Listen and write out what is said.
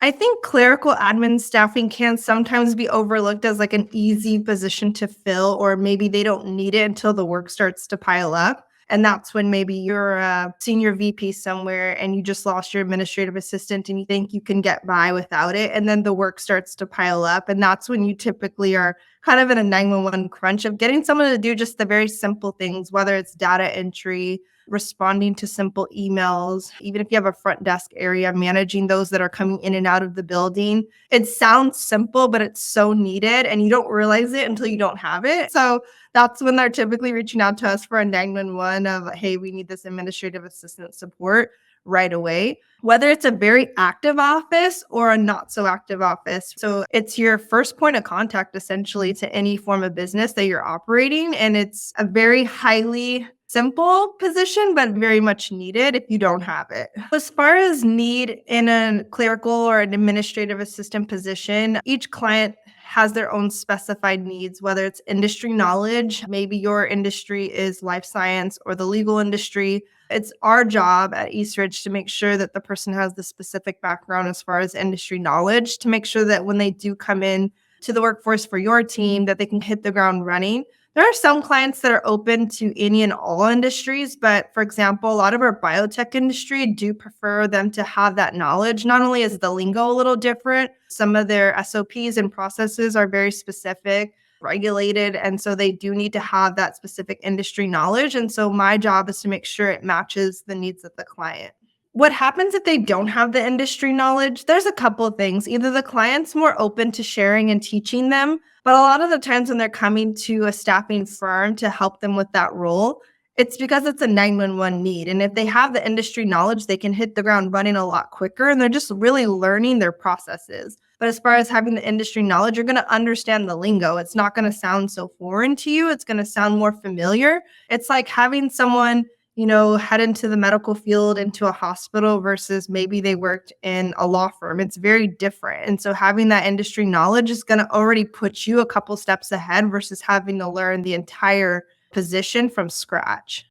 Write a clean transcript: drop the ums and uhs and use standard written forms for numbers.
I think clerical admin staffing can sometimes be overlooked as like an easy position to fill, or maybe they don't need it until the work starts to pile up. And that's when maybe you're a senior VP somewhere and you just lost your administrative assistant and you think you can get by without it. And then the work starts to pile up. And that's when you typically are kind of in a 911 crunch of getting someone to do just the very simple things, whether it's data entry, responding to simple emails, even if you have a front desk area, managing those that are coming in and out of the building. It sounds simple, but it's so needed and you don't realize it until you don't have it. So that's when they're typically reaching out to us for a 911 of, hey, we need this administrative assistant support right away, whether it's a very active office or a not so active office. So it's your first point of contact essentially to any form of business that you're operating. And it's a very highly simple position, but very much needed if you don't have it. As far as need in a clerical or an administrative assistant position, each client has their own specified needs, whether it's industry knowledge, maybe your industry is life science or the legal industry. It's our job at Eastridge to make sure that the person has the specific background as far as industry knowledge to make sure that when they do come in to the workforce for your team, that they can hit the ground running. There are some clients that are open to any and all industries, but for example, a lot of our biotech industry do prefer them to have that knowledge. Not only is the lingo a little different, some of their SOPs and processes are very specific, regulated, and so they do need to have that specific industry knowledge. And so my job is to make sure it matches the needs of the client. What happens if they don't have the industry knowledge? There's a couple of things. Either the client's more open to sharing and teaching them, but a lot of the times when they're coming to a staffing firm to help them with that role, it's because it's a 911 need. And if they have the industry knowledge, they can hit the ground running a lot quicker and they're just really learning their processes. But as far as having the industry knowledge, you're going to understand the lingo. It's not going to sound so foreign to you. It's going to sound more familiar. It's like having someone head into the medical field, into a hospital versus maybe they worked in a law firm. It's very different. And so having that industry knowledge is going to already put you a couple steps ahead versus having to learn the entire position from scratch.